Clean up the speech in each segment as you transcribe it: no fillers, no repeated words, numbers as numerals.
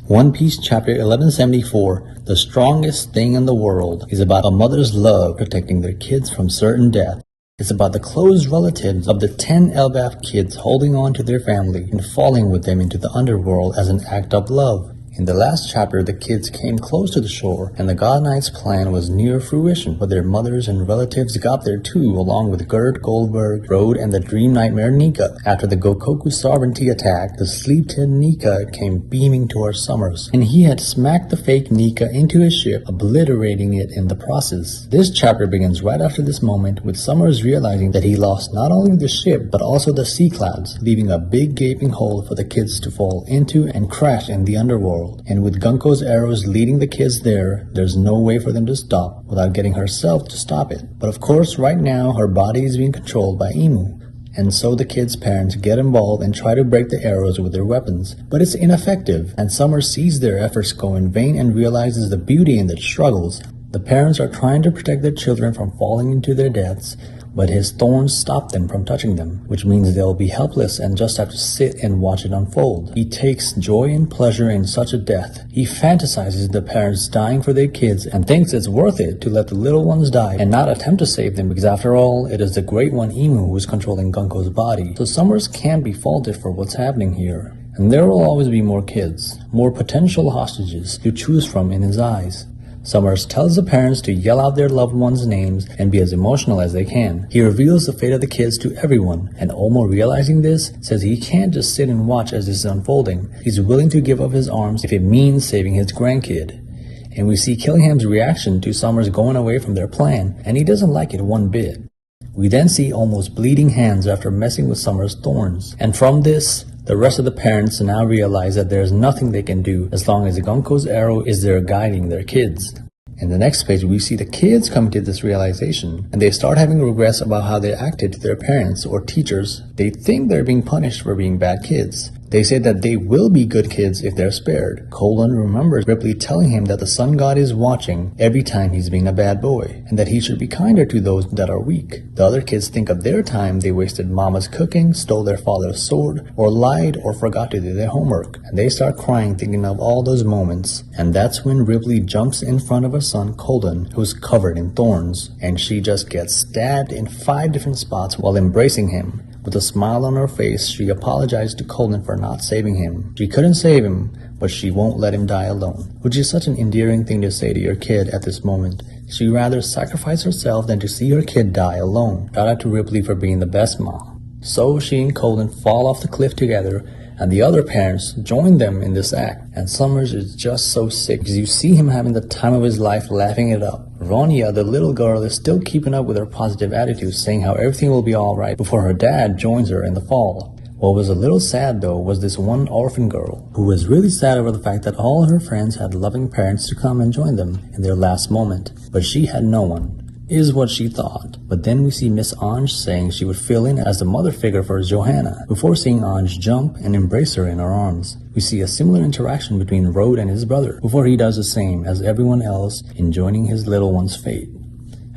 One Piece chapter 1174, The Strongest Thing in the World, is about a mother's love protecting their kids from certain death. It's about the close relatives of the 10 Elbaph kids holding on to their family and falling with them into the underworld as an act of love. In the last chapter, the kids came close to the shore, and the God Knight's plan was near fruition, but their mothers and relatives got there too, along with Gert, Goldberg, Road, and the Dream Nightmare Nika. After the Gokoku sovereignty attack, the sleep-dead Nika came beaming towards Summers, and he had smacked the fake Nika into his ship, obliterating it in the process. This chapter begins right after this moment, with Summers realizing that he lost not only the ship, but also the sea clouds, leaving a big gaping hole for the kids to fall into and crash in the underworld. And with Gunko's arrows leading the kids there's no way for them to stop without getting herself to stop it. But of course, right now, her body is being controlled by Emu. And so the kids' parents get involved and try to break the arrows with their weapons. But it's ineffective, and Summer sees their efforts go in vain and realizes the beauty in their struggles. The parents are trying to protect their children from falling into their deaths, but his thorns stop them from touching them, which means they'll be helpless and just have to sit and watch it unfold. He takes joy and pleasure in such a death. He fantasizes the parents dying for their kids and thinks it's worth it to let the little ones die and not attempt to save them, because after all, it is the Great One Emu who is controlling Gunko's body. So Summers can't be faulted for what's happening here. And there will always be more kids, more potential hostages to choose from in his eyes. Summers tells the parents to yell out their loved ones' names and be as emotional as they can. He reveals the fate of the kids to everyone, and Omo, realizing this, says he can't just sit and watch as this is unfolding. He's willing to give up his arms if it means saving his grandkid. And we see Killingham's reaction to Summers going away from their plan, and he doesn't like it one bit. We then see almost bleeding hands after messing with Summers' thorns, and from this, the rest of the parents now realize that there is nothing they can do as long as Gunko's arrow is there guiding their kids. In the next page, we see the kids come to this realization, and they start having regrets about how they acted to their parents or teachers. They think they're being punished for being bad kids. They say that they will be good kids if they're spared. Colin remembers Ripley telling him that the sun god is watching every time he's being a bad boy, and that he should be kinder to those that are weak. The other kids think of their time they wasted mama's cooking, stole their father's sword, or lied or forgot to do their homework. And they start crying thinking of all those moments. And that's when Ripley jumps in front of her son Colin, who's covered in thorns, and she just gets stabbed in 5 different spots while embracing him. With a smile on her face, she apologized to Colin for not saving him. She couldn't save him, but she won't let him die alone, which is such an endearing thing to say to your kid at this moment. She'd rather sacrifice herself than to see her kid die alone. Shout out to Ripley for being the best mom. So she and Colin fall off the cliff together, and the other parents join them in this act. And Summers is just so sick because you see him having the time of his life laughing it up. Ronia, the little girl, is still keeping up with her positive attitude, saying how everything will be alright before her dad joins her in the fall. What was a little sad though was this one orphan girl, who was really sad over the fact that all her friends had loving parents to come and join them in their last moment, but she had no one. Is what she thought. But then we see Miss Ange saying she would fill in as the mother figure for Johanna, before seeing Ange jump and embrace her in her arms. We see a similar interaction between Rode and his brother, before he does the same as everyone else in joining his little one's fate.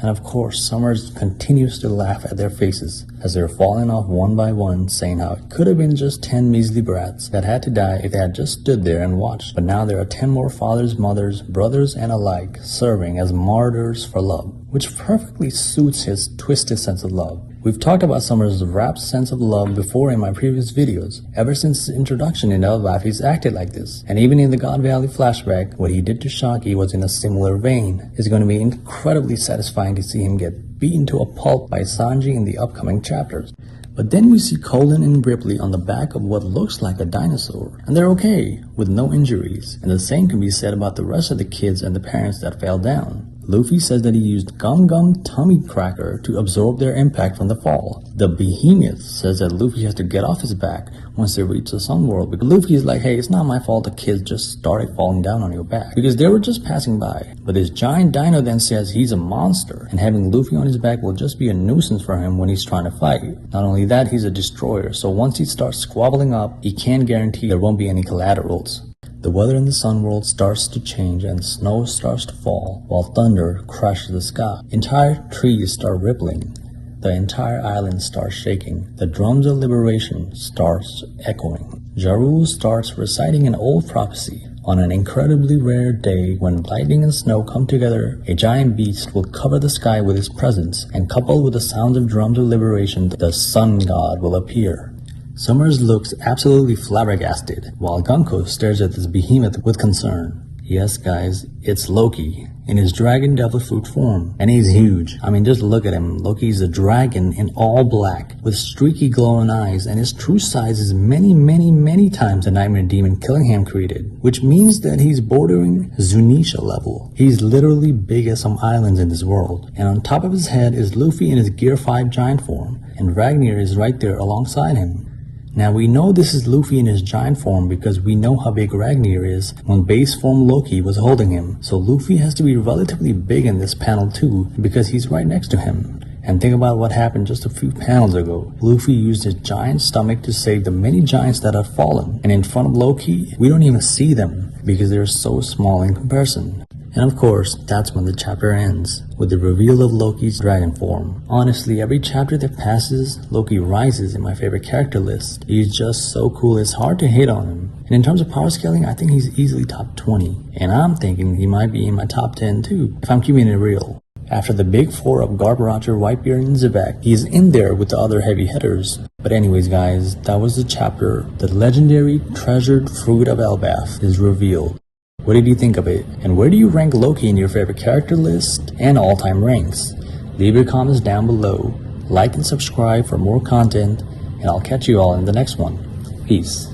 And of course, Summers continues to laugh at their faces as they're falling off one by one, saying how it could have been just 10 measly brats that had to die if they had just stood there and watched. But now there are 10 more fathers, mothers, brothers, and alike serving as martyrs for love, which perfectly suits his twisted sense of love. We've talked about Summers' rapt sense of love before in my previous videos. Ever since his introduction in Elbaph, he's acted like this. And even in the God Valley flashback, what he did to Shaki was in a similar vein. It's going to be incredibly satisfying to see him get beaten to a pulp by Sanji in the upcoming chapters. But then we see Colin and Ripley on the back of what looks like a dinosaur, and they're okay, with no injuries. And the same can be said about the rest of the kids and the parents that fell down. Luffy says that he used Gum Gum Tummy Cracker to absorb their impact from the fall. The Behemoth says that Luffy has to get off his back once they reach the Sun World, because Luffy is like, hey, it's not my fault the kids just started falling down on your back, because they were just passing by. But this giant dino then says he's a monster, and having Luffy on his back will just be a nuisance for him when he's trying to fight. Not only that, he's a destroyer, so once he starts squabbling up, he can't guarantee there won't be any collaterals. The weather in the Sun World starts to change and snow starts to fall, while thunder crashes the sky. Entire trees start rippling. The entire island starts shaking. The drums of liberation starts echoing. Jarul starts reciting an old prophecy. On an incredibly rare day when lightning and snow come together, a giant beast will cover the sky with his presence, and coupled with the sounds of drums of liberation, the sun god will appear. Summers looks absolutely flabbergasted, while Gunko stares at this behemoth with concern. Yes guys, it's Loki, in his dragon devil fruit form, and he's huge. I mean, just look at him. Loki's a dragon in all black, with streaky glowing eyes, and his true size is many times the nightmare demon Killingham created, which means that he's bordering Zunisha level. He's literally big as some islands in this world, and on top of his head is Luffy in his Gear 5 giant form, and Ragnar is right there alongside him. Now we know this is Luffy in his giant form because we know how big Ragnar is when base form Loki was holding him, so Luffy has to be relatively big in this panel too because he's right next to him. And think about what happened just a few panels ago. Luffy used his giant stomach to save the many giants that have fallen, and in front of Loki, we don't even see them because they're so small in comparison. And of course, that's when the chapter ends, with the reveal of Loki's dragon form. Honestly, every chapter that passes, Loki rises in my favorite character list. He's just so cool, it's hard to hate on him. And in terms of power scaling, I think he's easily top 20. And I'm thinking he might be in my top 10 too, if I'm keeping it real. After the big four of Garb, Roger, Whitebeard, and Zebek, he's in there with the other heavy hitters. But anyways guys, that was the chapter. The legendary treasured fruit of Elbaph is revealed. What did you think of it? And where do you rank Loki in your favorite character list and all-time ranks? Leave your comments down below, like and subscribe for more content, and I'll catch you all in the next one. Peace.